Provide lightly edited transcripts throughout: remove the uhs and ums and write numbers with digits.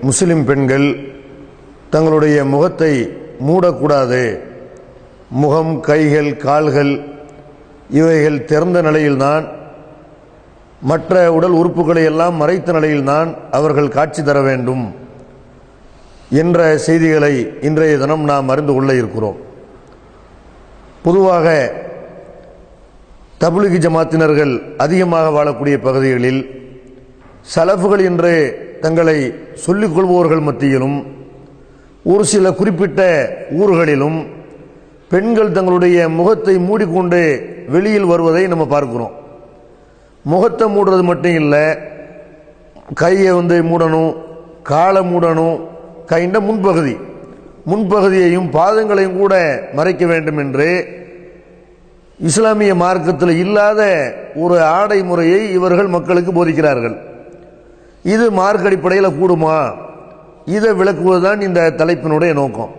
முஸ்லிம் பெண்கள் தங்களுடைய முகத்தை மூடக்கூடாது. முகம், கைகள், கால்கள் இவைகள் திறந்த நிலையில்தான், மற்ற உடல் உறுப்புகளை எல்லாம் மறைத்த நிலையில்தான் அவர்கள் காட்சி தர வேண்டும் என்ற செய்திகளை இன்றைய தினம் நாம் அறிந்து கொள்ள இருக்கிறோம். பொதுவாக தப்லீக் ஜமாத்தினர்கள் அதிகமாக வாழக்கூடிய பகுதிகளில் சலஃபுகள் என்று தங்களை சொல்லிக் கொள்பவர்கள் மத்தியிலும் ஒரு சில குறிப்பிட்ட ஊர்களிலும் பெண்கள் தங்களுடைய முகத்தை மூடிக்கொண்டு வெளியில் வருவதை நம்ம பார்க்கிறோம். முகத்தை மூடுறது மட்டும் இல்லை, கையை மூடணும், காலை மூடணும், கைண்ட முன்பகுதியையும் பாதங்களையும் கூட மறைக்க வேண்டும் என்று இஸ்லாமிய மார்க்கத்தில் இல்லாத ஒரு ஆடை முறையை இவர்கள் மக்களுக்கு போதிக்கிறார்கள். இது மார்க்க அடிப்படையில் கூடுமா? இதை விளக்குவதுதான் இந்த தலைப்பினுடைய நோக்கம்.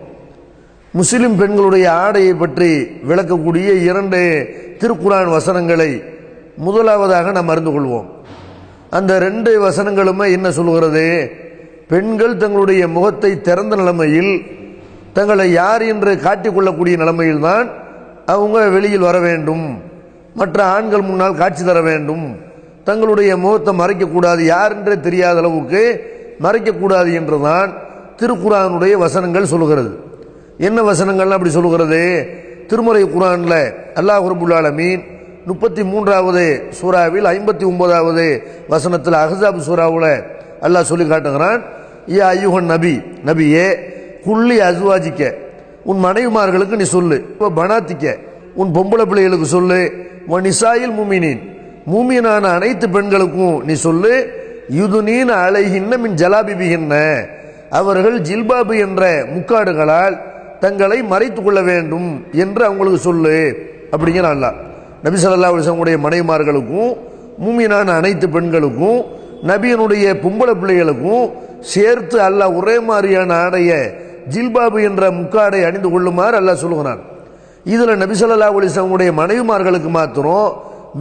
முஸ்லிம் பெண்களுடைய ஆடையை பற்றி விளக்கக்கூடிய 2 திருக்குர்ஆன் வசனங்களை முதலாவதாக நாம் அறிந்து கொள்வோம். அந்த 2 வசனங்களுமே என்ன சொல்கிறது? பெண்கள் தங்களுடைய முகத்தை திறந்த நிலைமையில், தங்களை யார் என்று காட்டிக்கொள்ளக்கூடிய நிலைமையில்தான் அவங்க வெளியில் வர வேண்டும், மற்ற ஆண்கள் முன்னால் காட்சி தர வேண்டும், தங்களுடைய முகத்தை மறைக்கக்கூடாது, யார் என்றே தெரியாத அளவுக்கு மறைக்கக்கூடாது என்றுதான் திருக்குர்ஆனுடைய வசனங்கள் சொல்கிறது. என்ன வசனங்கள்லாம் அப்படி சொல்கிறது? திருமறை குர்ஆனில் அல்லாஹ் ரப்புல் ஆலமீன் 33வது சூறாவில் 59வது வசனத்தில் அஹ்ஸாப் சூறாவில் அல்லாஹ் சொல்லி காட்டுகிறான், யா அய்யுஹன் நபியே குல்லி அஸ்வாஜிக்க, உன் மனைவிமார்களுக்கு நீ சொல்லு, பனாத்திக்க, உன் பொம்பளை பிள்ளைகளுக்கு சொல்லு, நிசாயில் முமினின், மூமினான அனைத்து பெண்களுக்கும் நீ சொல்லு, யுதுனீன அலைஹின்ன மின் ஜலாபிபிஹின்ன, அவர்கள் ஜில்பாபு என்ற முக்காடுகளால் தங்களை மறைத்துக் கொள்ள வேண்டும் என்று அவங்களுக்கு சொல்லு அப்படிங்கிற அல்லாஹ். நபி ஸல்லல்லாஹு அலைஹி வஸல்லம் மனைவிமார்களுக்கும் மூமினான அனைத்து பெண்களுக்கும் நபியினுடைய பொம்பளை பிள்ளைகளுக்கும் சேர்த்து அல்லாஹ் ஒரே மாதிரியான ஆடைய ஜில்பாபு என்ற முக்காடை அணிந்து கொள்ளுமாறு அல்லாஹ் சொல்லுகிறான். இதில் நபி ஸல்லல்லாஹு அலைஹி வஸல்லம் மனைவிமார்களுக்கு மாத்திரம்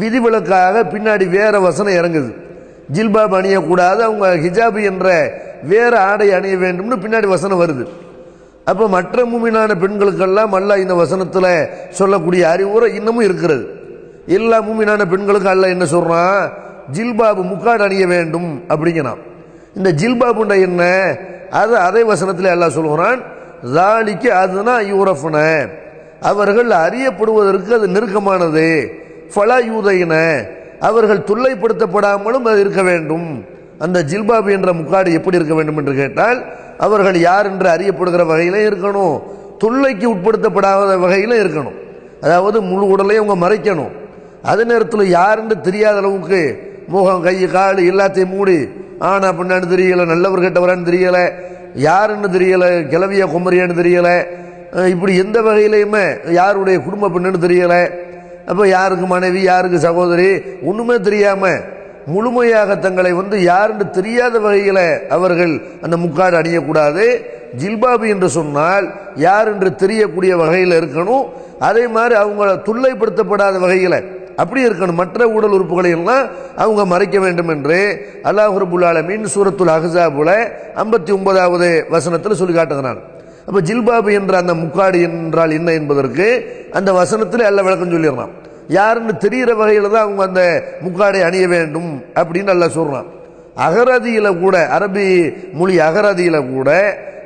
விதிவிலக்காக பின்னாடி வேற வசனம் இறங்குது. ஜில்பாப் அணியக்கூடாது, அவங்க ஹிஜாபு என்ற வேற ஆடை அணிய வேண்டும்னு பின்னாடி வசனம் வருது. அப்போ மற்ற மூமினான பெண்களுக்கெல்லாம் அல்லாஹ் இந்த வசனத்தில் சொல்லக்கூடிய அறிவுரை இன்னமும் இருக்கிறது. எல்லா மூமினான பெண்களுக்கும் அல்லாஹ் என்ன சொல்றான்? ஜில்பாபு முக்காடு அணிய வேண்டும் அப்படிங்கிறான். இந்த ஜில்பாபுண்ட என்ன? அதே வசனத்தில் அல்லாஹ் சொல்கிறான், ஸாலிக அதுனா யூரஃபுன, அவர்கள் அறியப்படுவதற்கு அது நெருக்கமானது, ஃபலா யூதைன, அவர்கள் தொல்லைப்படுத்தப்படாமலும் அது இருக்க வேண்டும். அந்த ஜில்பாபு என்ற முக்காடு எப்படி இருக்க வேண்டும் என்று கேட்டால், அவர்கள் யார் என்று அறியப்படுகிற வகையில இருக்கணும், தொல்லைக்கு உட்படுத்தப்படாத வகையில இருக்கணும். அதாவது முழு உடலையும் அவங்க மறைக்கணும். அதே நேரத்தில் யார் என்று தெரியாத அளவுக்கு முகம், கை, கால் எல்லாத்தையும் மூடி, ஆனா பெண்ணான்னு தெரியல, நல்லவர் கெட்டவரான்னு தெரியல, யாருன்னு தெரியல, கிளவியா குமரியான்னு தெரியல, இப்படி எந்த வகையிலையுமே யாருடைய குடும்ப பெண்ணுன்னு தெரியல, அப்போ யாருக்கு மனைவி, யாருக்கு சகோதரி, ஒண்ணுமே தெரியாம முழுமையாக தங்களை யாருன்னு தெரியாத வகையில அவர்கள் அந்த முக்காடு அணியக்கூடாது. ஜில்பாபு என்று சொன்னால் யார் என்று தெரியக்கூடிய வகையில் இருக்கணும். அதே மாதிரி அவங்க தொல்லைப்படுத்தப்படாத வகையில் அப்படி இருக்கணும். மற்ற உடல் உறுப்புகளை எல்லாம் அவங்க மறைக்க வேண்டும் என்று அல்லாஹ் ரப்புல் ஆலமீன் சூரத்துல் அஹ்ஸாபுல 59வது வசனத்தில் சொல்லி காட்டுகிறான். அப்ப ஜில்பாபு என்ற அந்த முக்காடு என்றால் என்ன என்பதற்கு அந்த வசனத்தில் எல்லாம் விளக்கம் சொல்லிடுறான். யாருன்னு தெரிகிற வகையில தான் அவங்க அந்த முக்காடை அணிய வேண்டும் அப்படின்னு அல்லாஹ் சொல்றான். அகராதியில கூட, அரபி மொழி அகராதியில கூட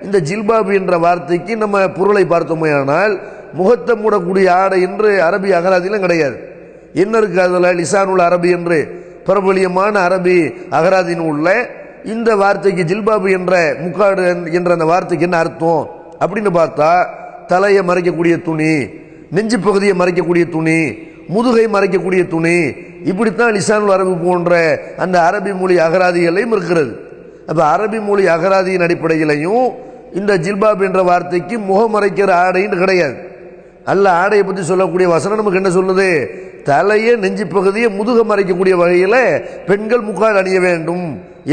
இந்த ஜில்பாபு என்ற வார்த்தைக்கு நம்ம பொருளை பார்த்தோமேயானால் முகத்தை மூடக்கூடிய ஆடை என்று அரபி அகராதியிலும் கிடையாது. என்ன இருக்கு அதுல? லிசானுல் அரபி என்று பிரபலியமான அரபி அகராதின் உள்ள இந்த வார்த்தைக்கு ஜில்பாபு என்ற முக்காடு என்ற அந்த வார்த்தைக்கு என்ன அர்த்தம் அப்படின்னு பார்த்தா, தலையை மறைக்கக்கூடிய துணி, நெஞ்சு பகுதியை மறைக்கக்கூடிய துணி, முதுகை மறைக்கக்கூடிய துணி, இப்படித்தான் லிசானுல் அரபி போன்ற அந்த அரபி மொழி அகராதிகளையும் இருக்கிறது. அப்ப அரபி மொழி அகராதியின் அடிப்படையிலையும் இந்த ஜில்பாப் என்ற வார்த்தைக்கு முகம் மறைக்கிற ஆடைன்னு கிடையாது. அல்ல ஆடையை பற்றி சொல்லக்கூடிய வசனம் நமக்கு என்ன சொல்லுது? தலையை, நெஞ்சு பகுதியை, முதுக மறைக்கக்கூடிய வகையில் பெண்கள் முக்காடு அணிய வேண்டும்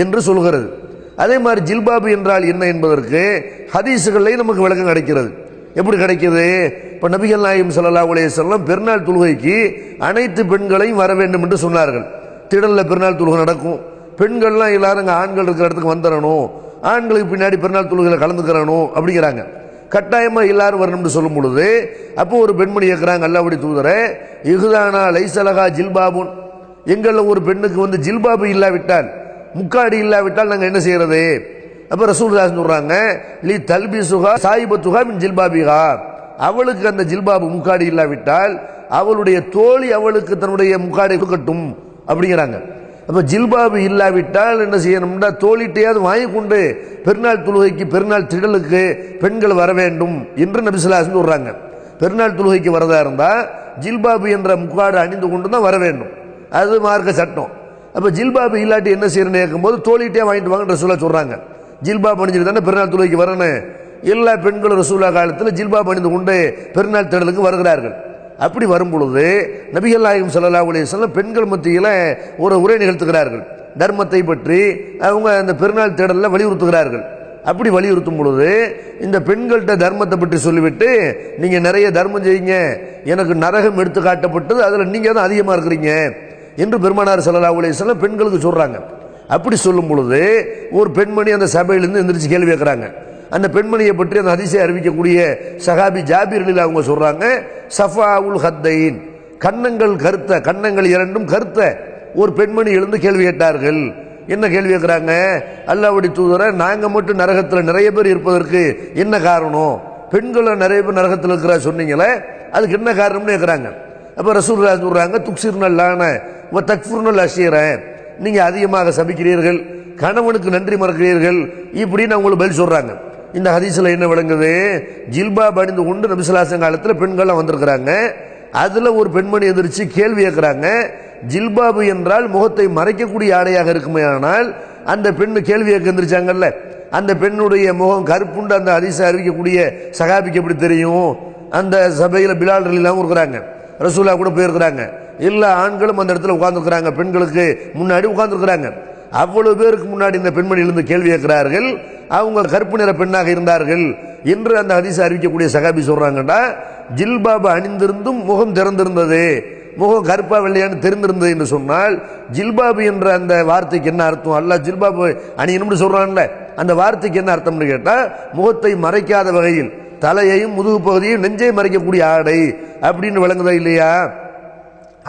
என்று சொல்கிறது. அதே மாதிரி ஜில்பாபு என்றால் என்ன என்பதற்கு ஹதீஸுகளில் நமக்கு விளக்கம் கிடைக்கிறது. எப்படி கிடைக்குது? இப்போ நபிகள் நாயகம் ஸல்லல்லாஹு அலைஹி வஸல்லம் பெருநாள் தொழுகைக்கு அனைத்து பெண்களையும் வர வேண்டும் என்று சொன்னார்கள். திடலில் பெருநாள் தொழுகை நடக்கும், பெண்கள்லாம் எல்லாரும் ஆண்கள் இருக்கிற இடத்துக்கு வந்துடணும் ஆண்களுக்கு பின்னாடி பெருநாள் தொழுகையில் கலந்துக்கிறணும் அப்படிங்கிறாங்க. கட்டாயமாக எல்லாரும் வரணும்னு சொல்லும் பொழுது அப்போ ஒரு பெண்மணி கேட்குறாங்க, அல்லாஹ்வுடைய தூதரே, இஹ்தானா லைஸலஹா ஜில்பாபுன், எங்களில் ஒரு பெண்ணுக்கு வந்து ஜில்பாபு இல்லாவிட்டால், முக்காடி இல்லாவிட்டால் நாங்கள் என்ன செய்யறது? அப்போ ரசூலுல்லாஹ் சொல்றாங்க, லி தல்பிசுஹா சாயிபத்துஹா மின் ஜில்பாபிஹா, அவளுக்கு அந்த ஜில்பாபு முக்காடி இல்லாவிட்டால் அவளுடைய தோழி அவளுக்கு தன்னுடைய முக்காடை கொடுக்கட்டும் அப்படிங்கிறாங்க. அப்போ ஜில்பாபு இல்லாவிட்டால் என்ன செய்யணும்னா தோழிட்டையாவது வாங்கி கொண்டு பெருநாள் தொழுகைக்கு பெருநாள் திடலுக்கு பெண்கள் வர வேண்டும் என்று நபி ஸல்லல்லாஹு அலைஹி வஸல்லம் சொல்றாங்க. பெருநாள் தொழுகைக்கு வரதா இருந்தால் ஜில்பாபு என்ற முக்காடு அணிந்து கொண்டு தான் வர வேண்டும், அது மார்க்க சட்டம். அப்போ ஜில்பாபு இல்லாட்டி என்ன செய்யணும்னு கேட்கும்போது தோழிட்டையே வாங்கிட்டு வாங்க ரசூலுல்லாஹ் சொல்றாங்க. ஜில்பாபு அணிஞ்சிட்டு தானே பெருநாள் தொழுகைக்கு வரணும். எல்லா பெண்களும் ரசூலுல்லாஹ் காலத்தில் ஜில்பாபு அணிந்து கொண்டு பெருநாள் திடலுக்கு வருகிறார்கள். அப்படி வரும் பொழுது நபிகள் நாயகம் ஸல்லல்லாஹு அலைஹி வஸல்லம் பெண்கள் மத்தியில் ஒரு உரை நிகழ்த்துகிறார்கள். தர்மத்தை பற்றி அவங்க அந்த பெருநாள் தேடலில் வலியுறுத்துகிறார்கள். அப்படி வலியுறுத்தும் பொழுது இந்த பெண்கள்கிட்ட தர்மத்தை பற்றி சொல்லிவிட்டு, நீங்கள் நிறைய தர்மம் செய்யுங்க, எனக்கு நரகம் எடுத்து காட்டப்பட்டது, அதில் நீங்கள் தான் அதிகமாக இருக்கிறீங்க என்று பெருமானார் ஸல்லல்லாஹு அலைஹி வஸல்லம் பெண்களுக்கு சொல்கிறாங்க. அப்படி சொல்லும் பொழுது ஒரு பெண்மணி அந்த சபையிலிருந்து எந்திரிச்சு கேள்வி கேட்குறாங்க. அந்த பெண்மணியை பற்றி அந்த ஹதீஸை அறிவிக்கக்கூடிய சஹாபி ஜாபிர் ரலியல்லாஹு அவங்க சொல்றாங்க, சஃபாவுல் ஹத்தைன், கன்னங்கள் கருத்த, கன்னங்கள் இரண்டும் கருத்த ஒரு பெண்மணி எழுந்து கேள்வி கேட்டார்கள். என்ன கேள்வி கேட்கிறாங்க? அல்லாஹ்வுடைய தூதரே, நாங்க மட்டும் நரகத்தில் நிறைய பேர் இருப்பதற்கு என்ன காரணம்? பெண்களை நிறைய பேர் நரகத்தில் இருக்கிற சொன்னீங்களே, அதுக்கு என்ன காரணம்னு கேட்கிறாங்க. அப்ப ரசூலுல்லாஹ் சொல்றாங்க, துக்ஸிர்னல்லான வ தக்ஃபுர்னல் அஷீர, நீங்க அதிகமாக சபிக்கிறீர்கள், கணவனுக்கு நன்றி மறக்கிறீர்கள், இப்படின்னு அவங்களுக்கு பதில் சொல்றாங்க. இந்த ஹதீஸ்ல என்ன விளங்குது? ஜில்பாப் அணிந்து கொண்டு நபி ஸல்லல்லாஹு அலைஹி வஸல்லம் காலத்தில் பெண்கள்லாம் வந்திருக்கிறாங்க. அதுல ஒரு பெண்மணி எதிர்த்து கேள்வி கேட்கிறாங்க, ஜில்பாபு என்றால் முகத்தை மறைக்கக்கூடிய ஆடையாக இருக்குமே, ஆனால் அந்த பெண்ணு கேள்வி கேட்க எந்திரிச்சாங்கல்ல, அந்த பெண்ணுடைய முகம் கருப்புண்டு அந்த ஹதீஸை அறிவிக்கக்கூடிய சஹாபிக்கு எப்படி தெரியும்? அந்த சபையில் பிலால் ரலியல்லாஹு இருக்கிறாங்க, ரசூலுல்லாஹ் கூட போயிருக்கிறாங்க, எல்லா ஆண்களும் அந்த இடத்துல உட்கார்ந்துருக்கிறாங்க, பெண்களுக்கு முன்னாடி உட்கார்ந்துருக்கிறாங்க. அவ்வளவு பேருக்கு முன்னாடி இந்த பெண்மணியிலிருந்து கேள்வி கேட்கிறார்கள், அவங்க கருப்பு நிற பெண்ணாக இருந்தார்கள் என்று அந்த ஹதீஸ் அறிவிக்கக்கூடிய சஹாபி சொல்றாங்கடா, ஜில்பாபு அணிந்திருந்தும் முகம் திறந்திருந்தது, முகம் கருப்பா வெள்ளையான்னு தெரிந்திருந்தது என்று சொன்னால் ஜில்பாபு என்ற அந்த வார்த்தைக்கு என்ன அர்த்தம்? அல்லாஹ் ஜில்பாபு அணியணும்னு சொல்றான்ல, அந்த வார்த்தைக்கு என்ன அர்த்தம்னு கேட்டா முகத்தை மறைக்காத வகையில் தலையையும் முதுகு பகுதியையும் நெஞ்சையும் மறைக்கக்கூடிய ஆடை அப்படின்னு விளங்குதா இல்லையா?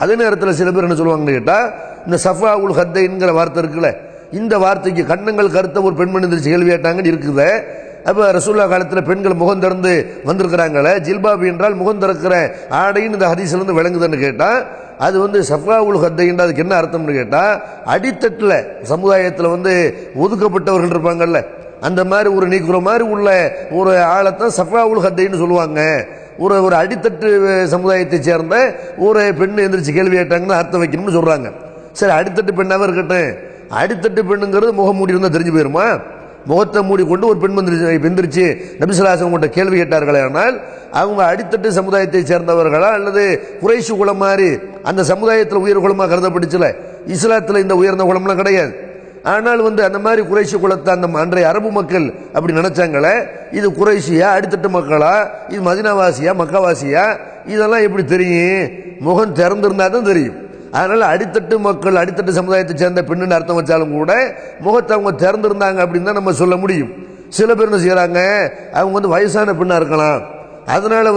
அதே நேரத்தில் சில பேர் என்ன சொல்லுவாங்கன்னு கேட்டா, இந்த சஃபாவுல் ஹத்தைன்ங்கிற வார்த்தை இருக்குல்ல, இந்த வார்த்தைக்கு கன்னங்கள் கருத்த ஒரு பெண்மணி கேள்வி கேட்டாங்கன்னு இருக்குது. அப்போ ரசூலுல்லாஹ் காலத்தில் பெண்கள் முகம் திறந்து வந்திருக்கிறாங்களே, ஜில்பாபு என்றால் முகம் திறக்கிற ஆடைன்னு இந்த ஹதீஸ்லேருந்து விளங்குதுன்னு கேட்டால் அது வந்து சஃபாவுல் ஹத்தைன்ற அதுக்கு என்ன அர்த்தம்னு கேட்டால், அடித்தட்டில் சமுதாயத்தில் ஒதுக்கப்பட்டவர்கள் இருப்பாங்கல்ல, அந்த மாதிரி ஒரு நீக்குற மாதிரி உள்ள ஒரு ஆளைத்தான் சஃபாவுல் ஹத்தைன்னு சொல்லுவாங்க. ஒரு அடித்தட்டு சமுதாயத்தை சேர்ந்த ஒரு பெண் எந்திரிச்சு கேள்வி கேட்டாங்கன்னு அர்த்தம் வைக்கணும்னு சொல்றாங்க. சரி, அடித்தட்டு பெண்ணாக இருக்கட்டும், அடித்தட்டு பெண்ணுங்கிறது முகம் மூடி இருந்தால் தெரிஞ்சு போயிருமா? முகத்தை மூடி கொண்டு ஒரு பெண் எந்திரிச்சு நபி ஸல்லல்லாஹு அலைஹி வஸல்லம் கேள்வி கேட்டார்களே, ஆனால் அவங்க அடித்தட்டு சமுதாயத்தை சேர்ந்தவர்களா அல்லது குறைஷ் குலம் மாதிரி அந்த சமுதாயத்தில் உயர் குலமாக கருதப்பட்டுச்சுல, இஸ்லாத்தில் இந்த உயர்ந்த குலம்லாம் கிடையாது. ஆனால் அந்த மாதிரி குறைஷி குலத்தை அந்த அன்றைய அரபு மக்கள் அப்படி நினைச்சாங்களே, இது குறைஷியா அடித்தட்டு மக்களா, இது மதீனாவாசியா மக்காவாசியா, இதெல்லாம் எப்படி தெரியும்? முகம் திறந்திருந்தா தான் தெரியும். அதனால அடித்தட்டு மக்கள் அடித்தட்டு சமுதாயத்தை சேர்ந்த பெண்ணுன்னு அர்த்தம் வச்சாலும் கூட முகத்தை அவங்க திறந்திருந்தாங்க அப்படின்னு தான் நம்ம சொல்ல முடியும். சில பேர் என்ன செய்யறாங்க, அவங்க வயசான பெண்ணா இருக்கலாம், அதனால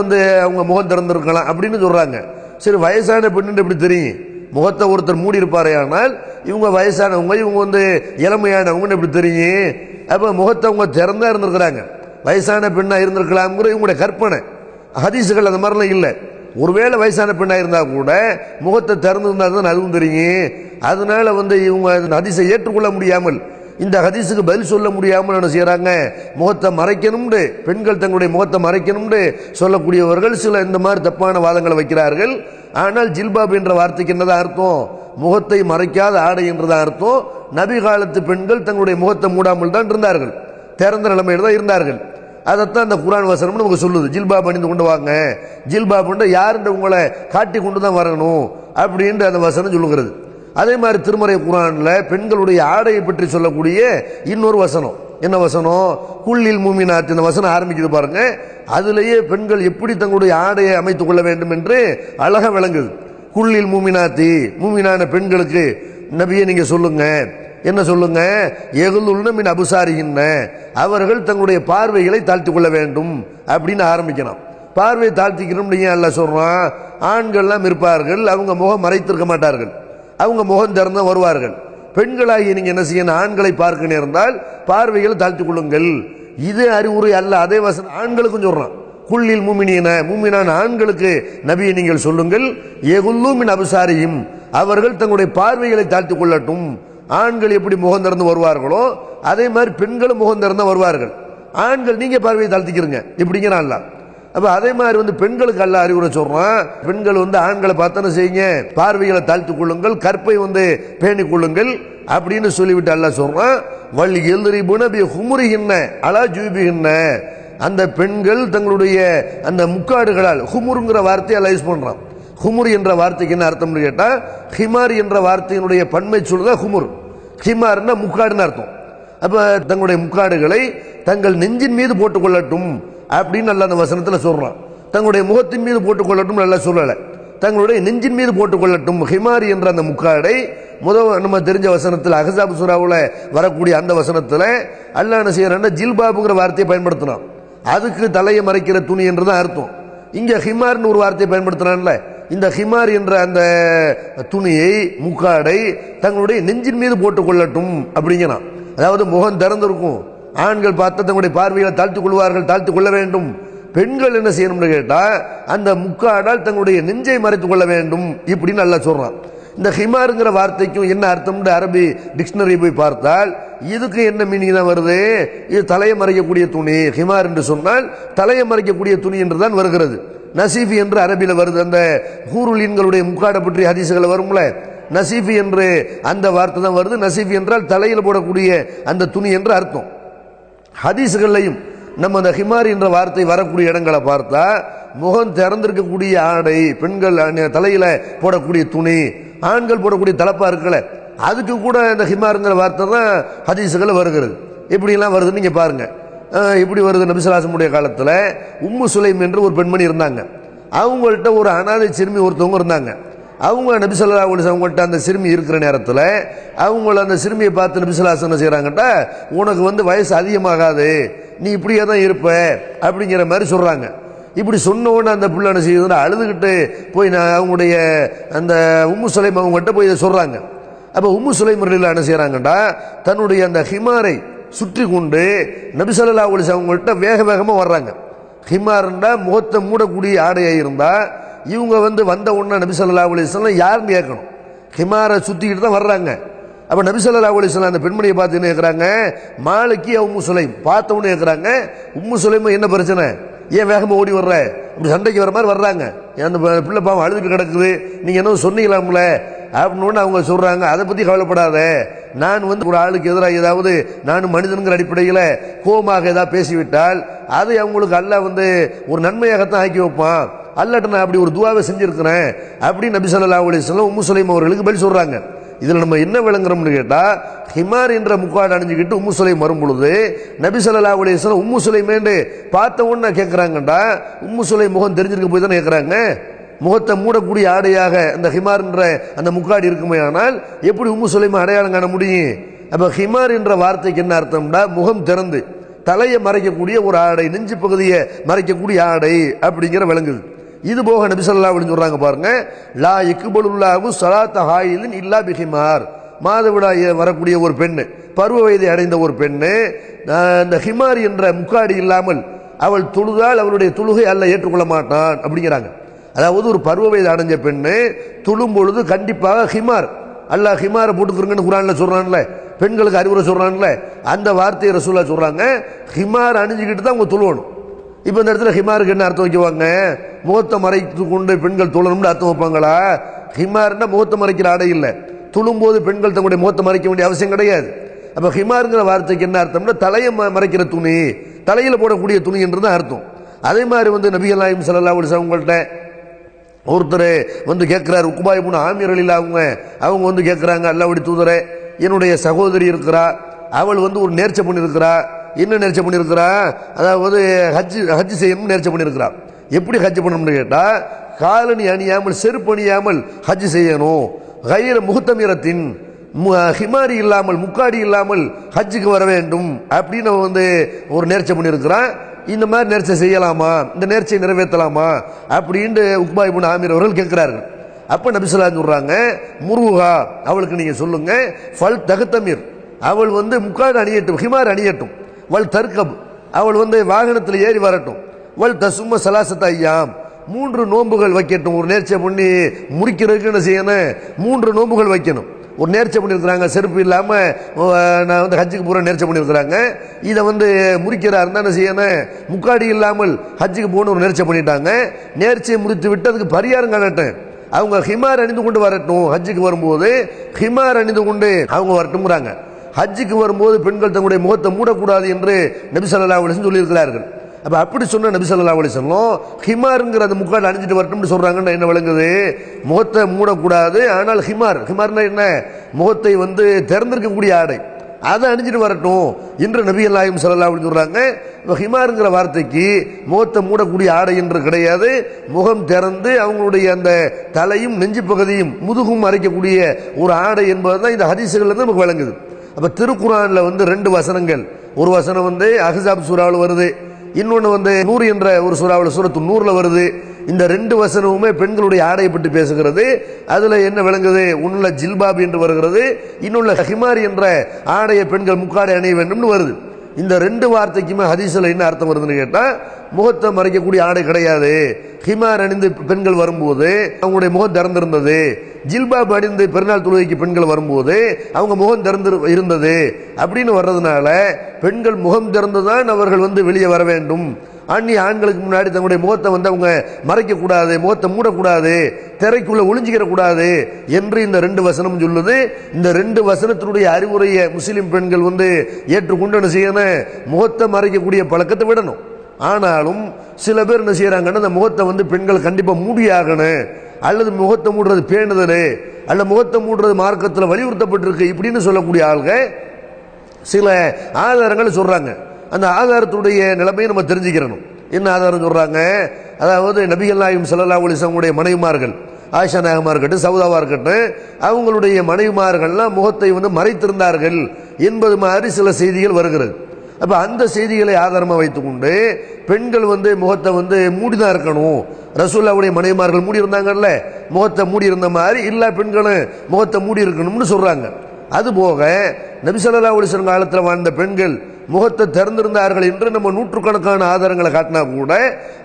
அவங்க முகம் திறந்திருக்கலாம் அப்படின்னு சொல்றாங்க. சரி, வயசான பெண்ணு எப்படி தெரியும்? முகத்தை ஒருத்தர் மூடி இருப்பாரே, ஆனால் இவங்க வயசானவங்க, இவங்க இளமையானவங்கன்னு எப்படி தெரியும்? அப்ப முகத்தை அவங்க திறந்தா இருந்திருக்கிறாங்க, வயசான பெண்ணா இருந்திருக்கலாம்ங்கிற இவங்களுடைய கற்பனை. ஹதீஸுகள் அந்த மாதிரிலாம் இல்லை. ஒருவேளை வயசான பெண்ணா இருந்தா கூட முகத்தை திறந்திருந்தா தான் அதுவும் தெரியும். அதனால இவங்க ஹதீஸை ஏற்றுக்கொள்ள முடியாமல், இந்த ஹதீஸுக்கு பதில் சொல்ல முடியாமல் என்ன செய்யறாங்க, முகத்தை மறைக்கணும்னு, பெண்கள் தங்களுடைய முகத்தை மறைக்கணும்னு சொல்லக்கூடியவர்கள் சில இந்த மாதிரி தப்பான வாதங்களை வைக்கிறார்கள். ஆனால் ஜில்பாப் என்ற வார்த்தைக்கு என்னதான் அர்த்தம்? முகத்தை மறைக்காத ஆடை என்றதான் அர்த்தம். நபி காலத்து பெண்கள் தங்களுடைய முகத்தை மூடாமல் தான் இருந்தார்கள், திறந்த நிலைமையில் தான் இருந்தார்கள். அதைத்தான் அந்த குர்ஆன் வசனம் நமக்கு சொல்லுது, ஜில்பாப் அணிந்து கொண்டு வாங்க, ஜில்பாப் யாருன்ற உங்களை காட்டி கொண்டு தான் வரணும் அப்படின்ற அந்த வசனம் சொல்லுகிறது. அதே மாதிரி திருமறை குர்ஆன்ல பெண்களுடைய ஆடையை பற்றி சொல்லக்கூடிய இன்னொரு வசனம், என்ன வசனம்? குல்லில் மூமினாத், இந்த வசனம் ஆரம்பிக்குது பாருங்க. அதுலேயே பெண்கள் எப்படி தங்களுடைய ஆடையை அமைத்துக் கொள்ள வேண்டும் என்று அழகா விளங்குது. குல்லில் மூமினாத்தி, மூமினான பெண்களுக்கு நபியை நீங்க சொல்லுங்க, என்ன சொல்லுங்க, எகுலுல்ன மின் அபுசாரிகின்ன, அவர்கள் தங்களுடைய பார்வைகளை தாழ்த்தி கொள்ள வேண்டும் அப்படின்னு ஆரம்பிக்கணும். பார்வையை தாழ்த்திக்கணும் நீங்க அல்ல சொல்றான். ஆண்கள்லாம் இருப்பார்கள், அவங்க முகம் மறைத்திருக்க மாட்டார்கள், அவங்க முகம் திறந்து வருவார்கள். பெண்களாகி நீங்க என்ன செய்யணும், ஆண்களை பார்க்க நேர்ந்தால் பார்வைகளை தாழ்த்தி கொள்ளுங்கள். இது அறிவுரை அல்ல. அதே வசனம் ஆண்களுக்கும் சொல்றான், குள்ளில் மூமினின, மூமினான ஆண்களுக்கு நபியை நீங்கள் சொல்லுங்கள், எகுல்லு மின் அபுசாரியும், அவர்கள் தங்களுடைய பார்வைகளை தாழ்த்தி கொள்ளட்டும். ஆண்கள் எப்படி முகம் திறந்து வருவார்களோ அதே மாதிரி பெண்களும் முகம் திறந்து வருவார்கள். ஆண்கள் நீங்க பார்வையை தாழ்த்திக்கிறீங்க இப்படிங்கிறான். அப்ப அதே மாதிரி பெண்களுக்கு அல்ல அறிவுரை சொல்றான். பெண்கள் ஆண்களை பார்த்தன செய்யுங்க, பார்வைகளை தாழ்த்தி கொள்ளுங்கள், கற்பை பேணிக் கொள்ளுங்கள் அப்படின்னு சொல்லிவிட்டு அல்ல சொல்றான். வள்ளி எழுதி புனபி ஹுமுரிகின்ன அலா ஜூபிகின்ன, அந்த பெண்கள் தங்களுடைய அந்த முக்காடுகளால், ஹுமுருங்கிற வார்த்தையை அல்ல யூஸ் பண்றான். ஹுமுர் என்ற வார்த்தைக்கு என்ன அர்த்தம்னு கேட்டா, ஹிமார் என்ற வார்த்தையினுடைய பன்மை சொல்லுதா ஹுமுர், ஹிமார்னா முக்காடுன்னு அர்த்தம். அப்ப தங்களுடைய முக்காடுகளை தங்கள் நெஞ்சின் மீது போட்டுக் கொள்ளட்டும் அப்படின்னு நல்ல அந்த வசனத்தில் சொல்றான். தங்களுடைய முகத்தின் மீது போட்டுக் கொள்ளட்டும் நல்லா சொல்லலை, தங்களுடைய நெஞ்சின் மீது போட்டுக் கொள்ளட்டும். ஹிமார் என்ற அந்த முக்காடை நம்ம தெரிஞ்ச வசனத்தில் அஹ்ஸாப் சூராவில் வரக்கூடிய அந்த வசனத்தில் அல்லாஹ் என்ன செய்யறான்னா ஜில்பாபுங்கிற வார்த்தையை பயன்படுத்தினான். அதுக்கு தலையை மறைக்கிற துணி என்றுதான் அர்த்தம். இங்க ஹிமார்னு ஒரு வார்த்தையை பயன்படுத்தினான்ல, இந்த ஹிமார் என்ற அந்த துணியை முக்காடை தங்களுடைய நெஞ்சின் மீது போட்டுக் கொள்ளட்டும் அப்படிங்கிறான். அதாவது முகம் திறந்திருக்கும், ஆண்கள் பார்த்து தங்களுடைய பார்வையை தாழ்த்திக் கொள்வார்கள், தாழ்த்திக் கொள்ள வேண்டும். பெண்கள் என்ன செய்யணும்னு கேட்டா அந்த முக்காடால் தங்களுடைய நெஞ்சை மறைத்துக் கொள்ள வேண்டும் இப்படின்னு நல்லா சொல்றான். இந்த ஹிமாருங்கிற வார்த்தைக்கும் என்ன அர்த்தம் அரபி டிக்ஷனரி போய் பார்த்தால் இதுக்கு என்ன மீனிங் தான் வருது, இது தலையை மறைக்கக்கூடிய துணி. ஹிமார் என்று சொன்னால் தலையை மறைக்கக்கூடிய துணி என்று தான் வருகிறது. நசீஃபி என்று அரபியில் வருது. அந்த ஹூருலின்களுடைய முக்காடை பற்றி ஹதீசுகள் வரும்ல, நசீஃபி என்று அந்த வார்த்தை தான் வருது. நசீஃபி என்றால் தலையில் போடக்கூடிய அந்த துணி என்று அர்த்தம். ஹதீசுகள்லையும் நம்ம அந்த ஹிமார் என்ற வார்த்தை வரக்கூடிய இடங்களை பார்த்தா முகம் திறந்திருக்கக்கூடிய ஆடை, பெண்கள் தலையில போடக்கூடிய துணி, ஆண்கள் போடக்கூடிய தலப்பா இருக்கல, அதுக்கு கூட இந்த ஹிமாருங்கிற வார்த்தை தான் ஹதீசுகள் வருகிறது. எப்படிலாம் வருதுன்னு நீங்க பாருங்க. எப்படி வருது, நபி ஸல்லல்லாஹு அலைஹி வஸல்லம் காலத்தில் உம்மு சுலைம் என்று ஒரு பெண்மணி இருந்தாங்க. அவங்கள்ட்ட ஒரு அனாதை சிறுமி ஒருத்தவங்க இருந்தாங்க. அவங்க நபி ஸல்லல்லாஹு அலைஹி வஸல்லம் அவங்கள்ட்ட அந்த சிறுமி இருக்கிற நேரத்தில் அவங்கள அந்த சிறுமியை பார்த்து நபி ஸல்லல்லாஹு அலைஹி வஸல்லம் செய்கிறாங்கட்டா, உனக்கு வயசு அதிகமாகாது, நீ இப்படியே தான் இருப்ப அப்படிங்கிற மாதிரி சொல்றாங்க. இப்படி சொன்ன உடனே அந்த பிள்ளை என்ன செய்யுதுன்னா அழுதுகிட்டு போய் அவங்களுடைய அந்த உம்மு சுலைம் அவங்ககிட்ட போய் இதை சொல்றாங்க. அப்போ உம்மு சுலைம் என்ன செய்யறாங்கட்டா, தன்னுடைய அந்த ஹிமாரை சுற்றி கொண்டு நபி ஸல்லல்லாஹு அலைஹி வஸல்லம் அவங்கள்ட்ட வேக வேகமாக வர்றாங்க. ஹிமார்ண்டா முகத்தை மூடக்கூடிய ஆடையாக இருந்தா இவங்க வந்த உடனே நபி ஸல்லல்லாஹு அலைஹி வஸல்லம் யாருன்னு கேட்கணும். ஹிமாரை சுற்றிக்கிட்டு தான் வர்றாங்க. அப்போ நபி ஸல்லல்லாஹு அலைஹி வஸல்லம் அந்த பெண்மணியை பார்த்து என்ன கேட்குறாங்க, மாலிக்கி உம்மு சுலைம் பார்த்த உடனே கேட்குறாங்க, உம்மு சுலைம் என்ன பிரச்சனை, ஏன் வேகமாக ஓடி வர்ற, இப்படி சண்டைக்கு வர மாதிரி வர்றாங்க, அந்த பிள்ளை பாவம் அழுதுட்டு கிடக்குது, நீங்கள் என்ன சொன்னீங்களாம்ல அப்படின்னு அவங்க சொல்றாங்க. அதை பற்றி கவலைப்படாத, நான் ஒரு ஆளுக்கு எதிராக ஏதாவது நான் மனிதனுங்கிற அடிப்படையில் கோபமாக ஏதாவது பேசிவிட்டால் அதை அவங்களுக்கு அல்லாஹ் ஒரு நன்மையாகத்தான் ஆக்கி வைப்பான், அல்லாட்ட நான் அப்படி ஒரு துவாவை செஞ்சிருக்கிறேன் அப்படின்னு நபி ஸல்லல்லாஹு அலைஹி வஸல்லம் உம்மு சுலைம் அவர்களுக்கு பதில் சொல்றாங்க. இதில் நம்ம என்ன விளங்குறோம்னு கேட்டால், ஹிமார் என்ற முக்காடு அணிஞ்சுக்கிட்டு உம்மு சுலைம் வரும் பொழுது நபி ஸல்லல்லாஹு அலைஹி வஸல்லம் உம்மு சுலைமேன்னு பார்த்த உடனே கேட்குறாங்கடா, உம்மு சுலைம் முகம் தெரிஞ்சிருக்க போய் தானே கேட்குறாங்க. முகத்தை மூடக்கூடிய ஆடையாக அந்த ஹிமார் என்ற அந்த முக்காடு இருக்குமே, ஆனால் எப்படி உம்மு சுலைம் அடையாளம் காண முடியும்? அப்போ ஹிமார் என்ற வார்த்தைக்கு என்ன அர்த்தம்டா, முகம் திறந்து தலையை மறைக்கக்கூடிய ஒரு ஆடை, நெஞ்சு பகுதியை மறைக்கக்கூடிய ஆடை அப்படிங்கிற விளங்குது. இது போக நபி ஸல்லல்லாஹு அலைஹி வஸல்லம் சொல்றாங்க பாருங்க, லா இக்பலுல்லாஹு ஸலாத்த ஹாயிலின் இல்லா பிஹிமார், மாதவிடாய் வரக்கூடிய ஒரு பெண்ணு, பருவ வயதை அடைந்த ஒரு பெண்ணு இந்த ஹிமார் என்ற முக்காடு இல்லாமல் அவள் தொழுதால் அவளுடைய தொழுகை அல்லாஹ் ஏற்றுக்கொள்ள மாட்டான் அப்படிங்கிறாங்க. அதாவது ஒரு பருவ வயது அடைஞ்ச பெண்ணு தொழும் பொழுது கண்டிப்பாக ஹிமார், அல்லாஹ் ஹிமாரை போட்டுக்கிறங்கன்னு குர்ஆன்ல சொல்றான்ல, பெண்களுக்கு அறிவுரை சொல்றான்ல, அந்த வார்த்தையை ரசூலுல்லாஹ் சொல்றாங்க. ஹிமார் அணிஞ்சுக்கிட்டு தான் அவங்க தொழுவணும். இப்போ இந்த இடத்துல ஹிமாருக்கு என்ன அர்த்தம் வைக்குவாங்க, முகத்தை மறைத்து கொண்டு பெண்கள் தொழணும்னு அர்த்தம் வைப்பாங்களா? ஹிமார்னா முகத்தை மறைக்கிற ஆடை இல்லை, தொழும்போது பெண்கள் தங்களுடைய முகத்தை மறைக்க வேண்டிய அவசியம் கிடையாது. அப்போ ஹிமாருங்கிற வார்த்தைக்கு என்ன அர்த்தம்னா தலையை மறைக்கிற துணி, தலையில் போடக்கூடிய துணி என்று தான் அர்த்தம். அதே மாதிரி நபிகள் நாயகம் ஸல்லல்லாஹு அலைஹி வஸல்லம் அவங்கள்ட்ட ஒருத்தர் கேட்கிறார், உக்பா இப்னு ஆமிர் ரலியல்லாஹு அவங்க கேட்குறாங்க, அல்லாஹ்வுடைய தூதரே, என்னுடைய சகோதரி இருக்கிறா, அவள் ஒரு நேர்ச்சை பண்ணியிருக்கிறா. என்ன நேர்ச்சை பண்ணியிருக்கிறா, அதாவது ஹஜ் செய்யணும் நேர்ச்சை பண்ணியிருக்கிறா. எப்படி ஹஜ் பண்ணணும்னு கேட்டால், காலணி அணியாமல் செருப்பு அணியாமல் ஹஜ் செய்யணும். கையில முகத்தமீரத்தின், ஹிமாரி இல்லாமல் முக்காடி இல்லாமல் ஹஜ்ஜுக்கு வர வேண்டும் அப்படின்னு வந்து ஒரு நேர்ச்சை பண்ணியிருக்கிறான். இந்த மாதிரி நேர்ச்சை செய்யலாமா, இந்த நேர்ச்சையை நிறைவேற்றலாமா அப்படின்னு உக்பா இப்னு ஆமீர் அவர்கள் கேட்கிறார்கள். அப்ப நபி ஸல்லல்லாஹு அலைஹி சொல்றாங்க, முருகா அவளுக்கு நீங்க சொல்லுங்க, ஃபல் தகத்தமீர் அவள் வந்து முக்காடு அணியட்டும், ஹிமார் அணியட்டும், வல் தர்கப் அவள் வந்து வாகனத்தில் ஏறி வரட்டும், வல் தசும்ம சலாசத்த ஐயாம் 3 நோன்புகள் வைக்கட்டும். ஒரு நேர்ச்சை பண்ணி முறிக்கிறதுக்கு என்ன செய்யணும், 3 நோன்புகள் வைக்கணும். ஒரு நேர்ச்சை பண்ணியிருக்கிறாங்க, செருப்பு இல்லாமல் நான் வந்து ஹஜ்ஜுக்கு போகிற நேர்ச்சை பண்ணியிருக்கிறாங்க. இதை வந்து முறிக்கிறா இருந்தால் என்ன செய்யணும், முக்காடி இல்லாமல் ஹஜ்ஜுக்கு போகணும் ஒரு நேர்ச்சை பண்ணிட்டாங்க. நேர்ச்சியை முடித்து விட்டு அதுக்கு பரிகாரம் காணட்டேன். அவங்க ஹிமார் அணிந்து கொண்டு வரட்டும், ஹஜ்ஜுக்கு வரும்போது ஹிமார் அணிந்து கொண்டு அவங்க வரட்டும்ங்கிறாங்க. ஹஜ்ஜுக்கு வரும்போது பெண்கள் தங்களுடைய முகத்தை மூடக்கூடாது என்று நபி ஸல்லல்லாஹு அலைஹி வஸல்லம் சொல்லியிருக்கிறார்கள். அப்போ அப்படி சொன்ன நபி ஸல்லல்லாஹு அலைஹி வஸல்லம் ஹிமாருங்கிற அந்த முக்காடு அணிஞ்சிட்டு வரட்டும்னு சொல்கிறாங்கன்னு என்ன விளங்குது, முகத்தை மூடக்கூடாது. ஆனால் ஹிமார்னா என்ன, முகத்தை வந்து திறந்திருக்கக்கூடிய ஆடை, அதை அணிஞ்சிட்டு வரட்டும் என்று நபிகள் நாயகம் ஸல்லல்லாஹு அலைஹி சொல்றாங்க. ஹிமாருங்கிற வார்த்தைக்கு முகத்தை மூடக்கூடிய ஆடை என்று கிடையாது, முகம் திறந்து அவங்களுடைய அந்த தலையும் நெஞ்சு பகுதியும் முதுகும் மறைக்கக்கூடிய ஒரு ஆடை என்பதுதான் இந்த ஹதீஸுகள்ல இருந்து நமக்கு விளங்குது. அப்ப திருக்குர்ஆன்ல வந்து 2 வசனங்கள், ஒரு வசனம் வந்து அஹ்ஸாப் சூராவில் வருது, இன்னொன்று வந்து நூறு என்ற ஒரு சூறாவில் சூரத்து நூறுல வருது. இந்த 2 வசனமுமே பெண்களுடைய ஆடையை பற்றி பேசுகிறது. அதுல என்ன விளங்குது, ஒன்னுல ஜில்பாப் என்று வருகிறது, இன்னொன்று ஹிமார் என்ற ஆடையை பெண்கள் முக்காடை அணிய வேண்டும்னு வருது. இந்த 2 வார்த்தைக்குமே ஹதீஸ்ல என்ன அர்த்தம் வருதுன்னு கேட்டா, முகத்தை மறைக்கக்கூடிய ஆடை கிடையாது. ஹிமார் அணிந்து பெண்கள் வரும்போது அவங்களுடைய முகம் திறந்திருந்தது, ஜில்பாப் அணிந்து பெருநாள் தொழுகைக்கு பெண்கள் வரும்போது அவங்க முகம் திறந்து இருந்தது அப்படின்னு வர்றதுனால பெண்கள் முகம் திறந்துதான் அவர்கள் வந்து வெளியே வர வேண்டும். அந்நிய ஆண்களுக்கு முன்னாடி தங்களுடைய முகத்தை வந்து அவங்க மறைக்கக்கூடாது, முகத்தை மூடக்கூடாது, திரைக்குள்ள ஒளிஞ்சிக்கிற கூடாது என்று இந்த 2 வசனம் சொல்லுது. இந்த 2 வசனத்தினுடைய அறிவுரையை முஸ்லிம் பெண்கள் வந்து ஏற்றுக்கொண்டு என்ன செய்யணும், முகத்தை மறைக்கக்கூடிய பழக்கத்தை விடணும். ஆனாலும் சில பேர் என்ன செய்யறாங்கன்னா, அந்த முகத்தை வந்து பெண்கள் கண்டிப்பா மூடியாகணும், அல்லது முகத்தை மூடுறது பேணுதல், அல்ல முகத்தை மூடுறது மார்க்கத்தில் வலியுறுத்தப்பட்டிருக்கு இப்படின்னு சொல்லக்கூடிய ஆள்கள் சில ஆதாரங்கள் சொல்றாங்க. அந்த ஆதாரத்துடைய நிலைமையை நம்ம தெரிஞ்சுக்கிறணும். என்ன ஆதாரம் சொல்றாங்க, அதாவது நபிகள் நாயகம் ஸல்லல்லாஹு அலைஹி வஸல்லம் மனைவிமார்கள், ஆயிஷா நாயகமா இருக்கட்டும், சவுதாவா இருக்கட்டும், அவங்களுடைய மனைவிமார்கள்லாம் முகத்தை வந்து மறைத்திருந்தார்கள் என்பது மாதிரி சில செய்திகள் வருகிறது. அப்ப அந்த செய்திகளை ஆதாரமாக வைத்துக்கொண்டு பெண்கள் வந்து முகத்தை வந்து மூடிதான் இருக்கணும், ரசூலுல்லாஹ்வுடைய மனைவிமார்கள் மூடி இருந்தாங்கல்ல, முகத்தை மூடி இருந்த மாதிரி எல்லா பெண்களும் முகத்தை மூடி இருக்கணும்னு சொல்றாங்க. அதுபோக நபி ஸல்லல்லாஹு அலைஹி வஸல்லம் காலத்தில் வாழ்ந்த பெண்கள் முகத்தை திறந்திருந்தார்கள் என்று நம்ம நூற்றுக்கணக்கான ஆதாரங்களை காட்டினா கூட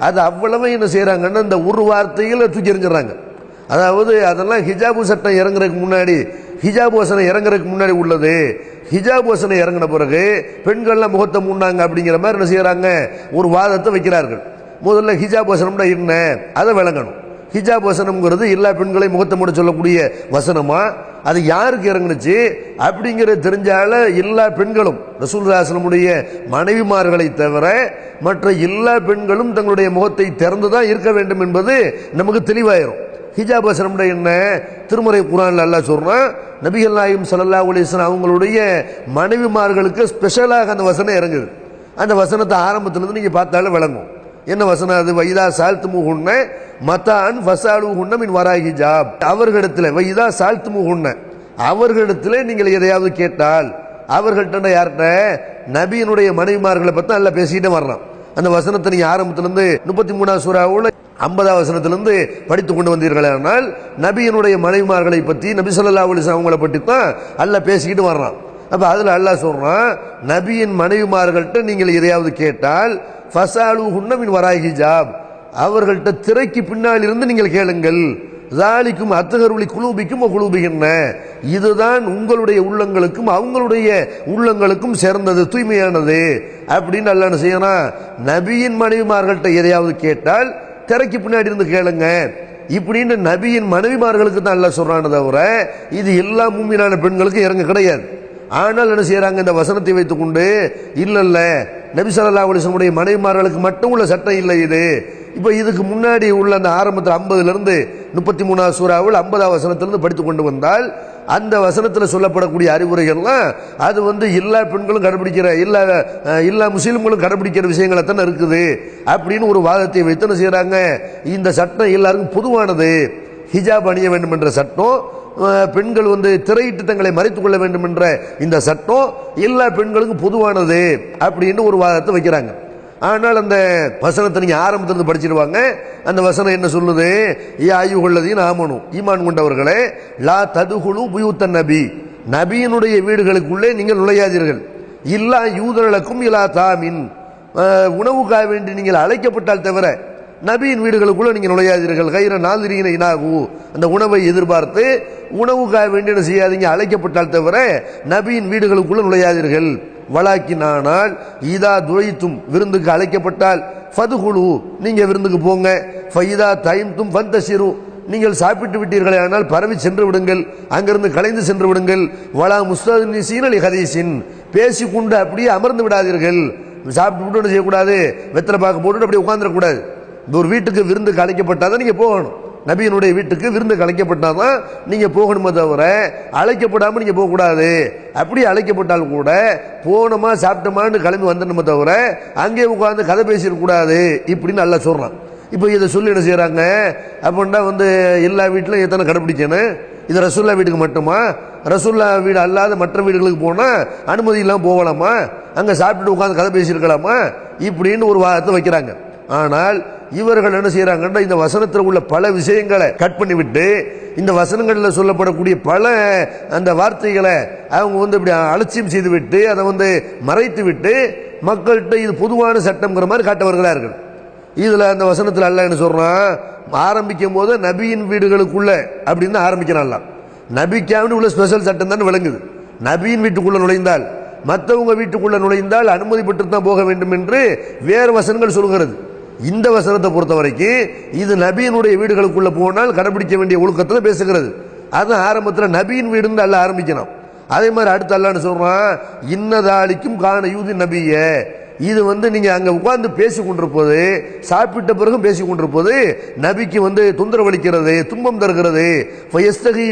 அது அவ்வளவு என்ன செய்யறாங்கன்னா, இந்த ஒரு வார்த்தையில் தூக்கி எறிஞ்சிடறாங்க. அதாவது அதெல்லாம் ஹிஜாபு சட்டம் இறங்குறதுக்கு முன்னாடி, ஹிஜாப் வசனம் இறங்குறதுக்கு முன்னாடி உள்ளது. ஹிஜாப் வசனம் இறங்கின பிறகு பெண்கள்லாம் முகத்தை மூடினாங்க அப்படிங்கிற மாதிரி என்ன செய்யறாங்க, ஒரு வாதத்தை வைக்கிறார்கள். முதல்ல ஹிஜாப் வசனம்னா என்ன அதை விளங்கணும். ஹிஜாப் வசனம்ங்கிறது எல்லா பெண்களையும் முகத்தை மூட சொல்லக்கூடிய வசனமா, அது யாருக்கு இறங்குனுச்சு அப்படிங்கிறது தெரிஞ்சால எல்லா பெண்களும் ரசூலுல்லாஹி ஸல்லல்லாஹு அலைஹி வஸல்லம் மனைவிமார்களை தவிர மற்ற எல்லா பெண்களும் தங்களுடைய முகத்தை திறந்துதான் இருக்க வேண்டும் என்பது நமக்கு தெளிவாயிரும். ஹிஜாப் வசனம் என்ன, திருமறை குர்ஆன்ல அல்லாஹ் சொல்றான், நபிகள் நாயகம் ஸல்லல்லாஹு அலைஹி வஸல்லம் அவங்களுடைய மனைவிமார்களுக்கு ஸ்பெஷலாக அந்த வசனம் இறங்குது. அந்த வசனத்தை ஆரம்பத்திலிருந்து நீங்க பார்த்தாலும் விளங்கும். என்ன வசனம் அது, வைதா சால்துமுஹுன்ன மத்தான் ஃபஸாலுஹுன்ன மின் வராஇ ஹிஜாப். அவர்களிடத்தில் வைதா சால்துமுஹுன்ன, அவர்களிடத்தில் நீங்கள் எதையாவது கேட்டால், அவர்கள்ட்ட யார்கிட்ட, நபியினுடைய மனைவிமார்களை பற்றி எல்லாம் பேசிக்கிட்டே வரலாம். அந்த வசனத்தை நீங்க ஆரம்பத்திலிருந்து 33ஆம் சூராவுல 50ஆம் வசனத்திலிருந்து படித்து கொண்டு வந்தீர்களானால் நபியினுடைய மனைவிமார்களை பற்றி, நபி ஸல்லல்லாஹு அலைஹி வஸல்லம் அவங்களை பற்றி தான் அல்லாஹ் பேசிக்கிட்டு வர்றான். அப்ப அதுல அல்லாஹ் சொல்றான், நபியின் மனைவிமார்கள்ட்ட நீங்கள் எதையாவது கேட்டால் ஃபஸாலுஹுன்ன மின் வராஇ ஹிஜாப், அவர்கள்ட்ட திரைக்கு பின்னால் இருந்து நீங்கள் கேளுங்கள். ஸாலிக்கும் அத்ஹரு லிகுலூபிக்கும் வகுலூபிஹின்ன, இதுதான் உங்களுடைய உள்ளங்களுக்கும் அவங்களுடைய உள்ளங்களுக்கும் சேர்ந்தது, தூய்மையானது அப்படின்னு அல்லாஹ் என்ன செய்யணும், நபியின் மனைவிமார்கள்ட்ட எதையாவது கேட்டால் திரைக்கு பின்னாடி இருந்து கேளுங்க இப்படின்னு நபியின் மனைவிமார்களுக்கு தான் அல்லாஹ் சொல்றானே தவிர இது எல்லா மூமினான பெண்களுக்கு இறங்க கிடையாது. ஆனால் என்ன செய்யறாங்க, இந்த வசனத்தை வைத்துக்கொண்டு இல்ல நபி ஸல்லல்லாஹு அலைஹி வஸல்லம் மனைவிமார்களுக்கு மட்டும் உள்ள சட்டம் இல்லை இது. இப்ப இதுக்கு முன்னாடி உள்ள அந்த ஆரம்பத்தில் 50லிருந்து 33ஆம் சூராவில் 50ஆம் வசனத்திலிருந்து படித்து கொண்டு வந்தால் அந்த வசனத்தில் சொல்லப்படக்கூடிய அறிவுரைகள்லாம் அது வந்து எல்லா பெண்களும் கடைபிடிக்கிற, எல்லா முஸ்லீம்களும் கடைபிடிக்கிற விஷயங்களை தானே இருக்குது அப்படின்னு ஒரு வாதத்தை வைத்து என்ன செய்யறாங்க, இந்த சட்டம் எல்லாருக்கும் பொதுவானது, ஹிஜாப் அணிய வேண்டும் என்ற சட்டம் பெண்கள் வந்து திரையிட்டு தங்களை மறைத்துக் கொள்ள வேண்டும் என்ற இந்த சட்டம் எல்லா பெண்களுக்கும் பொதுவானது அப்படின்னு ஒரு வாதத்தை வைக்கிறாங்க. ஆனால் அந்த வசனத்தை நீங்க ஆரம்பத்திலிருந்து படிச்சிருவாங்க. அந்த வசனம் என்ன சொல்லுது? யா அய்யுஹல்லதீன ஆமனு, ஈமான் கொண்டவர்களே, லா ததுகுலு புயூத்தன் நபி, நபியினுடைய வீடுகளுக்குள்ளே நீங்கள் நுழையாதீர்கள். இல்லா யூதர்களுக்கும் இலா தாமின், உணவுக்காக வேண்டி நீங்கள் அழைக்கப்பட்டால் தவிர நபியின் வீடுகளுக்குள்ள நீங்கள் நுழையாதீர்கள். கைர நாதிரீன இனாகு, அந்த உணவை எதிர்பார்த்து உணவுக்காக வேண்டி என்ன செய்யாதீங்க, அழைக்கப்பட்டால் தவிர நபியின் வீடுகளுக்குள்ள நுழையாதீர்கள். வலாக்கின், ஆனால் ஈதா துவைத்தும், விருந்துக்கு அழைக்கப்பட்டால், ஃபதுகுலு, நீங்க விருந்துக்கு போங்க. ஃபைதா தைம்தும் ஃபந்தஷிரு, நீங்கள் சாப்பிட்டு விட்டீர்களே ஆனால் பரவி சென்று விடுங்கள், அங்கிருந்து கலைந்து சென்று விடுங்கள். வலா முஸ்தனிசீன லிஹதீஸின், பேசிக்கொண்டு அப்படியே அமர்ந்து விடாதீர்கள். சாப்பிட்டு விட்டு செய்யக்கூடாது, வெத்தலை பாக்கு போட்டு அப்படியே உட்கார்ந்துடக்கூடாது. ஒரு வீட்டுக்கு விருந்துக்கு அழைக்கப்பட்டாதான் நீங்க போகணும். நபியினுடைய வீட்டுக்கு விருந்து அழைக்கப்பட்டாதான் நீங்க போகணுமே தவிர அழைக்கப்படாமல் நீங்க போகக்கூடாது. அப்படி அழைக்கப்பட்டால் கூட போனோமா சாப்பிட்டோமான்னு கிளம்பி வந்துடணுமே தவிர அங்கே உட்கார்ந்து கதை பேசிடக்கூடாது இப்படின்னு நல்லா சொல்றான். இப்போ இதை சொல்லி என்ன செய்யறாங்க அப்படின்னா வந்து எல்லா வீட்டிலும் எத்தனை கடைப்பிடிக்கணும்? இது ரசூல்லா வீட்டுக்கு மட்டுமா? ரசூல்லா வீடு அல்லாத மற்ற வீடுகளுக்கு போனா அனுமதி இல்லாமல் போகலாமா? அங்க சாப்பிட்டுட்டு உட்காந்து கதை பேசியிருக்கலாமா? இப்படின்னு ஒரு வாதத்தை வைக்கிறாங்க. ஆனால் இவர்கள் என்ன செய்யறாங்கன்னா இந்த வசனத்தில் உள்ள பல விஷயங்களை கட் பண்ணிவிட்டு இந்த வசனங்களில் சொல்லப்படக்கூடிய பல அந்த வார்த்தைகளை அவங்க வந்து இப்படி அலட்சியம் செய்து விட்டு அதை வந்து மறைத்து விட்டு மக்கள்கிட்ட இது பொதுவான சட்டம்ங்கிற மாதிரி காட்ட வருகிறார்கள். இதுல அந்த வசனத்தில் அல்லாஹ் என்ன சொல்றான்? ஆரம்பிக்கும் போது நபியின் வீடுகளுக்குள்ள அப்படின்னு ஆரம்பிக்கிறான். நபிக்காவது உள்ள ஸ்பெஷல் சட்டம் தான் விளங்குது. நபியின் வீட்டுக்குள்ள நுழைந்தால், மற்றவங்க வீட்டுக்குள்ள நுழைந்தால் அனுமதி பெற்று தான் போக வேண்டும் என்று வேறு வசனங்கள் சொல்கிறது. இந்த வசனத்தை பொறுத்த வரைக்கும் இது நபியினுடைய வீடுகளுக்குள்ள போனால் கடைபிடிக்க வேண்டிய ஒழுக்கத்தில் பேசுகிறது. அது ஆரம்பத்தில் நபியின் வீடுன்னு அல்ல ஆரம்பிக்கணும். அதே மாதிரி அடுத்து அல்லாஹ் சொல்றான், இன்னதாலிக்கும் கான யூதி நபிய, இது வந்து நீங்க அங்க உட்கார்ந்து பேசி கொண்டிருப்பது, சாப்பிட்ட பிறகும் பேசி கொண்டிருப்பது நபிக்கு வந்து தொந்தரவளிக்கிறது, துன்பம் தருகிறது.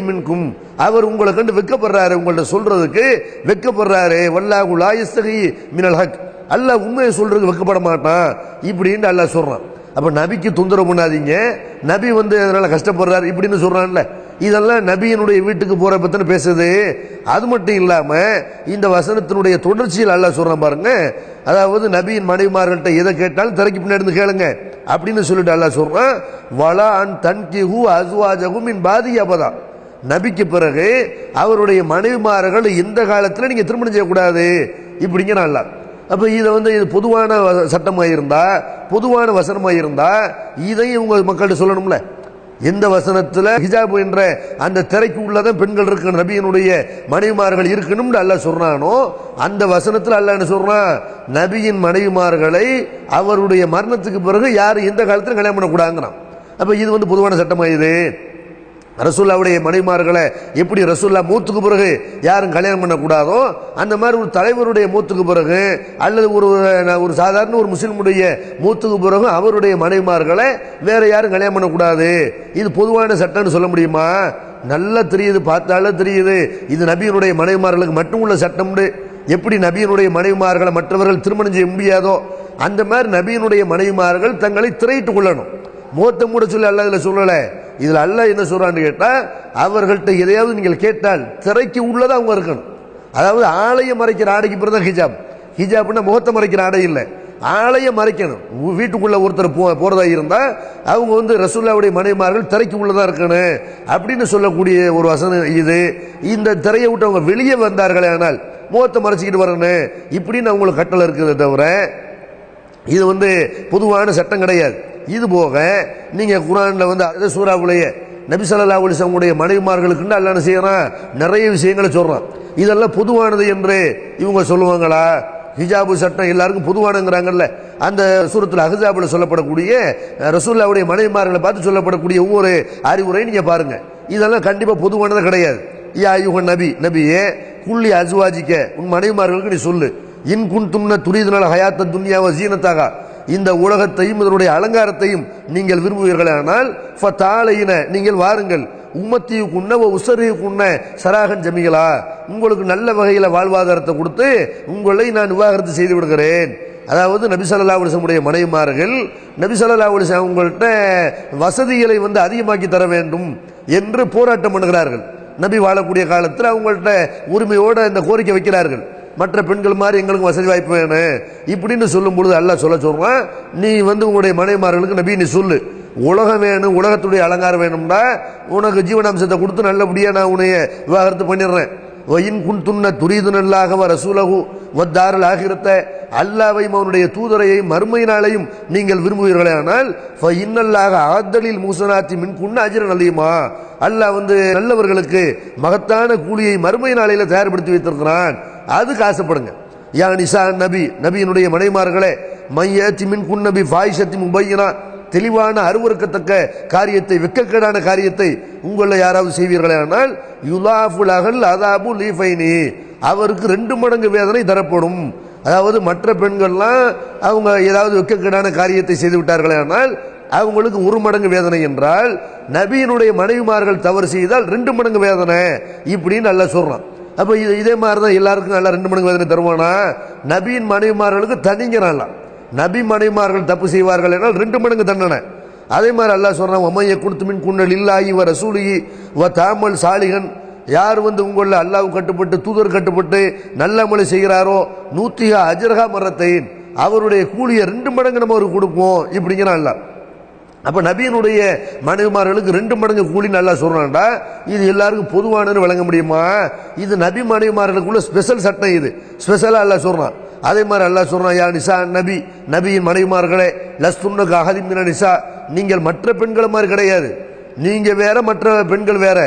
மின்கும், அவர் உங்களை கண்டு வெக்கப்படுறாரு, உங்கள்ட்ட சொல்றதுக்கு வெக்கப்படுறாரு. வல்லாஹு லா யஸ்தகி மினல் ஹக், அல்லாஹ் உண்மையை சொல்றதுக்கு வெக்கப்பட மாட்டான் இப்படின்னு அல்லாஹ் சொல்றான். அப்ப நபிக்கு தொந்தரவு பண்ணாதீங்க, நபி வந்து அதனால கஷ்டப்படுறாரு இப்படின்னு சொல்றான்ல. இதெல்லாம் நபியினுடைய வீட்டுக்கு போற பத்தின பேசுது. அது மட்டும் இல்லாம இந்த வசனத்தினுடைய தொடர்ச்சியில் அல்லாஹ் சொல்றான் பாருங்க, அதாவது நபியின் மனைவிமார்கள்ட்ட எதை கேட்டாலும் திரைக்கு பின்னாடி கேளுங்க அப்படின்னு சொல்லிட்டு அல்லாஹ் சொல்றான், வலா அன் தன்கிஹு அஸ்வாஜஹும் மின் பாதி அபதா, நபிக்கு பிறகு அவருடைய மனைவிமார்கள் எந்த காலத்துல நீங்க திருமணம் செய்யக்கூடாது இப்படிங்கிற அல்லாஹ். அப்ப இதை வந்து இது பொதுவான சட்டமாக இருந்தா, பொதுவான வசனமாக இருந்தா இதையும் உங்க மக்கள்கிட்ட சொல்லணும்ல. எந்த வசனத்துல ஹிஜாப் என்ற அந்த திரைக்கு உள்ளதான் பெண்கள் இருக்க நபியினுடைய மனைவிமார்கள் இருக்கணும்னு அல்லாஹ் சொல்றானோ, அந்த வசனத்துல அல்லாஹ் என்ன சொல்றான்? நபியின் மனைவிமார்களை அவருடைய மரணத்துக்கு பிறகு யாரும் எந்த காலத்திலும் கல்யாணம் பண்ணக்கூடாதுங்கிறான். அப்ப இது வந்து பொதுவான சட்டமா? இது ரசூல்லாவுடைய மனைவிமார்களை எப்படி ரசூல்லா மூத்துக்கு பிறகு யாரும் கல்யாணம் பண்ணக்கூடாதோ அந்த மாதிரி ஒரு தலைவருடைய மூத்துக்கு பிறகு அல்லது ஒரு சாதாரண ஒரு முஸ்லிமுடைய மூத்துக்கு பிறகு அவருடைய மனைவிமார்களை வேற யாரும் கல்யாணம் பண்ணக்கூடாது. இது பொதுவான சட்டம்னு சொல்ல முடியுமா? நல்லா தெரியுது, பார்த்தாலும் தெரியுது இது நபியினுடைய மனைவிமார்களுக்கு மட்டும் உள்ள சட்டம். எப்படி நபியினுடைய மனைவிமார்களை மற்றவர்கள் திருமணம் செய்ய முடியாதோ அந்த மாதிரி நபியினுடைய மனைவிமார்கள் தங்களை திரையிட்டுக் கொள்ளணும். முகத்தை மூட சொல்லி அல்லாஹ் இதுல சொல்லல. இதுல அல்லாஹ் என்ன சொல்றான்னு கேட்டா, அவர்கள்ட்ட எதையாவது நீங்கள் கேட்டால் திரைக்கு உள்ளதா அவங்க இருக்கணும். அதாவது ஆலயம் மறைக்கிற ஆடைக்கு பிறகு தான் ஹிஜாப். ஹிஜாப்னா முகத்தை மறைக்கிற ஆடை இல்லை, ஆலயம் மறைக்கணும். வீட்டுக்குள்ள ஒருத்தர் போறதா இருந்தா அவங்க வந்து ரசூலுல்லாஹ்வுடைய மனைவிமார்கள் திரைக்கு உள்ளதா இருக்கணும் அப்படின்னு சொல்லக்கூடிய ஒரு வசனம் இது. இந்த திரையை விட்டு அவங்க வெளியே வந்தார்களே ஆனால் முகத்தை மறைச்சிக்கிட்டு வரணும் இப்படின்னு அவங்களுக்கு கட்டளை இருக்குதே தவிர இது வந்து பொதுவான சட்டம் கிடையாது. இது போக நீங்க குர்ஆன்ல வந்து அதே சூராவுடைய நபி ஸல்லல்லாஹு அலைஹி வஸல்லம் மனைவிமார்களுக்கு அல்லாஹ் என்ன செய்யறான்? நிறைய விஷயங்களை சொல்றான். இதெல்லாம் பொதுவானது என்று இவங்க சொல்லுவாங்களா? ஹிஜாபு சட்டம் எல்லாருக்கும் பொதுவானங்கிறாங்கல்ல. அந்த சூரத்துல் அஹ்ஸாப்ல சொல்லப்படக்கூடிய ரசூலுல்லாஹ்வுடைய மனைவிமார்களை பார்த்து சொல்லப்படக்கூடிய ஒவ்வொரு அறிவுரை நீங்க பாருங்க, இதெல்லாம் கண்டிப்பா பொதுவானது கிடையாது. யா அய்யுஹன் நபி, நபியே குல்லி அஸ்வாஜிக்க, உன் மனைவிமார்களுக்கு நீ சொல்லு, இன் குன்துன்ன துரீதுன ஹயாத்த துன்யா வ ஸீனத்தஹா, இந்த உலகத்தையும் இதனுடைய அலங்காரத்தையும் நீங்கள் விரும்புவீர்களானால் ஃபதாலைன, நீங்கள் வாருங்கள், உம்மத்தியுக்குன்ன உசரியுக்குன்ன சராகன் ஜமிகளா, உங்களுக்கு நல்ல வகையில வாழ்வாதாரத்தை கொடுத்து உங்களை நான் விவாகரத்து செய்து விடுகிறேன். அதாவது நபி ஸல்லல்லாஹு அலைஹி வஸல்லம் மனைவிமார்கள் நபி ஸல்லல்லாஹு அலைஹி வஸல்லம் உங்கள்கிட்ட வசதிகளை வந்து அதிகமாக்கி தர வேண்டும் என்று போராட்டம் பண்ணுகிறார்கள். நபி வாழக்கூடிய காலத்தில் அவங்கள்ட்ட உரிமையோட இந்த கோரிக்கை வைக்கிறார்கள். மற்ற பெண்கள் மாதிரி எங்களுக்கு வசதி வாய்ப்பு வேணும் இப்படின்னு சொல்லும் பொழுது அல்லாஹ் சொல்றான், நீ உங்களுடைய மனைவிமார்களுக்கு நபி நீ சொல்லு, உலகம் வேணும், உலகத்துடைய அலங்காரம் வேணும்னா உனக்கு ஜீவனாம்சத்தை கொடுத்து நல்லபடியா நான் உன்னைய விவாகரத்து பண்ணிடுறேன். துரீதுனல்லாக ரசூலஹு வத்தாரல் ஆகிரத்தை, அல்லாஹ்வையும் அவனுடைய தூதரையும் மறுமை நாளையும் நீங்கள் விரும்புவீர்களே ஆனால் இன்னல்லாக ஆதலில் மூசனாத்தி மின் குன்ன அஜ்ரன் அலியுமா, அல்லாஹ் நல்லவர்களுக்கு மகத்தான கூலியை மறுமை நாளையில தயார்படுத்தி வைத்திருக்கிறான், அதுக்கு ஆசைப்படுங்க. யா நிசா நபி, நபியினுடைய மனைமார்களே, மையத்தி மின் குன் நபி ஃபாயிஷத்தி முபையினா, தெளிவான அருவருக்கத்தக்க காரியத்தை, வெக்கக்கேடான காரியத்தை உங்களை யாராவது செய்வீர்களே ஆனால் யுலாஃபுலகல் அதாபு லீஃபைனி, அவருக்கு 2 மடங்கு வேதனை தரப்படும். அதாவது மற்ற பெண்கள்லாம் அவங்க ஏதாவது வெக்கக்கேடான காரியத்தை செய்து விட்டார்களே ஆனால் அவங்களுக்கு 1 மடங்கு வேதனை என்றால், நபியினுடைய மனைவிமார்கள் தவறு செய்தால் 2 மடங்கு வேதனை இப்படின்னு நல்லா சொல்றான். அப்ப இதே மாதிரிதான் எல்லாருக்கும் நல்லா 2 மடங்கு வேதனை தருவானா? நபியின் மனைவிமார்களுக்கு தனிங்கிறான். நபி மனைவிமார்கள் தப்பு செய்வார்கள் என்றால் 2 மடங்கு தண்டனை. அதே மாதிரி அல்லாஹ் சொல்றான், ஒமைய குடுத்து மின் குன்னல் இல்லாஹி வ ரசூலிஹி வ தாமல் சாலிகன், யார் உங்கள அல்லாஹ் கட்டுப்பட்டு தூதர் கட்டுப்பட்டு நல்ல அமலை செய்கிறாரோ நூத்திஹா அஜ்ரஹா மரத்தைன், அவருடைய கூலியை 2 மடங்கு நம்ம அவருக்கு கொடுப்போம் இப்படிங்கிறான் அல்லாஹ். அப்ப நபியினுடைய மனைவிமார்களுக்கு 2 மடங்கு கூலி நல்லா சொல்றான்டா. இது எல்லாருக்கும் பொதுவானு வழங்க முடியுமா? இது நபி மனைவிமார்களுக்குள்ள ஸ்பெஷல் சட்டம், இது ஸ்பெஷலா அல்லாஹ் சொல்றான். அதே மாதிரி அல்லாஹ் சொல்றான், யா நிசா நபி, நபியின் மனைவிமார்களே, லஸ்துன்னக அஹதி மின நிசா, நீங்கள் மற்ற பெண்கள் மாதிரி கிடையாது, நீங்க வேற மற்ற பெண்கள் வேற,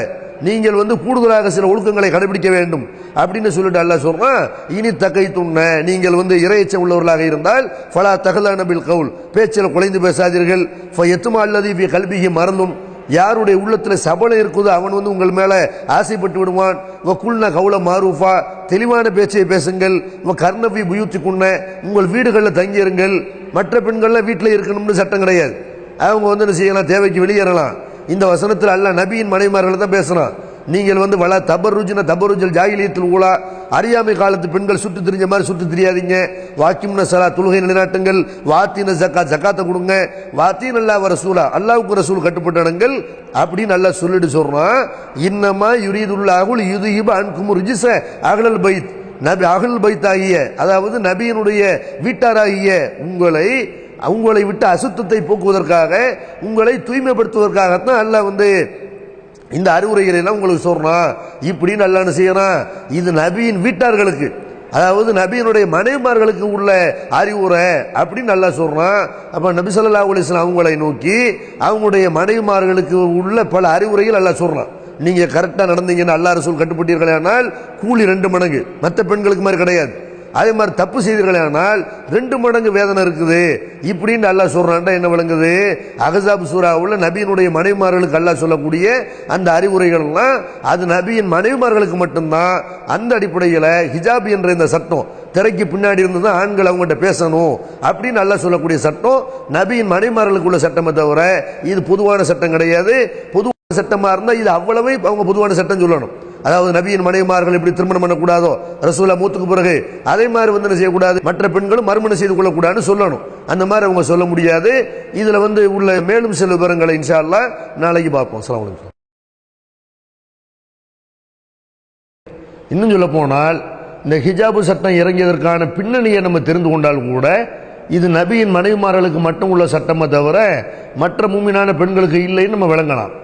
நீங்கள் கூடுதலாக சில ஒழுக்கங்களை கடைபிடிக்க வேண்டும் அப்படின்னு சொல்லிட்டு அல்லாஹ் சொல்றான், இனி தகை துண்ண, நீங்கள் இறையச்சம் உள்ளவர்களாக இருந்தால் ஃபலா தகலான பில் கவுல், பேச்சில் குலைந்து பேசாதீர்கள், ஃபயத்துமா அல்லதி ஃபி கல்பிஹி மறந்தும், யாருடைய உள்ளத்தில் சபலம் இருக்குதோ அவன் உங்கள் மேல ஆசைப்பட்டு விடுவான். வக்குல்ன கவுல மாரூஃபா, தெளிவான பேச்சை பேசுங்கள். கர்ணபி புயூத்திக்குன்ன, உங்கள் வீடுகளில் தங்கியிருங்கள். மற்ற பெண்கள்லாம் வீட்டில் இருக்கணும்னு சட்டம் கிடையாது, அவங்க என்ன செய்யலாம், தேவைக்கு வெளியேறலாம். இந்த வசனத்தில் அல்லாஹ் நபியின் மனைவிமார்களை தான் பேசுறான். நீங்கள் வள தபருஜின தபருஜல் ஜாகிலியத்தில் ஊழா, அறியாமை காலத்து பெண்கள் சுட்டு திரிஞ்ச மாதிரி சுட்டு தெரியாதீங்க. வாக்கிம்ன சலா, தொழுகை நிலைநாட்டுங்கள். வாத்தின ஜக்காத், ஜக்காத்தை கொடுங்க. வாத்தின் அல்லாஹ் ரசூலா, அல்லாஹ்வுக்கு ரசூல் கட்டுப்பட்டானுங்கள் அப்படின்னு அல்லாஹ் சொல்லிட்டு சொல்றான். இன்னமா யுரீதுல்லாஹுல் யுதுஹிப அன்கும் ரிஜ்ஸ அஹ்லல் பைத், நபி அஹ்லல் பைத் ஆகிய, அதாவது நபியினுடைய வீட்டாராகிய உங்களை விட்டு அசுத்தத்தை போக்குவதற்காக, உங்களை தூய்மைப்படுத்துவதற்காகத்தான் அல்லாஹ் இந்த அறிவுரைகளை எல்லாம் உங்களுக்கு சொல்றான் இப்படின்னு அல்லாஹ் செய்யறான். இது நபியின் வீட்டார்களுக்கு, அதாவது நபியினுடைய மனைவிமார்களுக்கு உள்ள அறிவுரை அப்படின்னு அல்லாஹ் சொல்றான். அப்ப நபி ஸல்லல்லாஹு அலைஹி வஸல்லம் அவங்களை நோக்கி அவங்களுடைய மனைவிமார்களுக்கு உள்ள பல அறிவுரைகள் அல்லாஹ் சொல்றான். நீங்க கரெக்டா நடந்தீங்கன்னு அல்லாஹ் ரசூல் கட்டுப்பட்டீர்களே ஆனால் கூலி 2 மடங்கு, மற்ற பெண்களுக்கு மாதிரி கிடையாது. அதே மாதிரி தப்பு செய்தீர்களே ஆனால் 2 மடங்கு வேதனை இருக்குது இப்படின்னு அல்லாஹ் சொல்றான்டா. என்ன விளங்குது? அஹ்ஸாப் சூராவுல நபியினுடைய மனைவிமார்களுக்கு அல்லாஹ் சொல்லக்கூடிய அந்த அறிவுரைகள்லாம் அது நபியின் மனைவிமார்களுக்கு மட்டும்தான். அந்த அடிப்படையில் ஹிஜாப் என்ற இந்த சட்டம், திரைக்கு பின்னாடி இருந்து தான் ஆண்கள் அவங்ககிட்ட பேசணும் அப்படின்னு அல்லாஹ் சொல்லக்கூடிய சட்டம் நபியின் மனைவிமார்களுக்குள்ள சட்டமே தவிர இது பொதுவான சட்டம் கிடையாது. பொதுவான சட்டமா இருந்தா இது அவ்வளவு அவங்க பொதுவான சட்டம் சொல்லணும். அதாவது நபியின் மனைவிமார்கள் எப்படி திருமணம் பண்ணக்கூடாதோ ரசூலா மூத்துக்கு பிறகு அதே மாதிரி என்ன செய்யக்கூடாது, மற்ற பெண்களும் மறுமணம் செய்து கொள்ளக்கூடாதுன்னு சொல்லணும். அந்த மாதிரி அவங்க சொல்ல முடியாது. இதுல உள்ள மேலும் சில விவரங்களை இன்ஷா அல்லாஹ் நாளைக்கு பார்ப்போம். அஸ்ஸலாமு அலைக்கும். இன்னும் சொல்ல போனால் இந்த ஹிஜாபு சட்டம் இறங்கியதற்கான பின்னணியை நம்ம தெரிந்து கொண்டால் கூட இது நபியின் மனைவிமார்களுக்கு மட்டும் உள்ள சட்டமே தவிர மற்ற மூமினான பெண்களுக்கு இல்லைன்னு நம்ம விளங்கலாம்.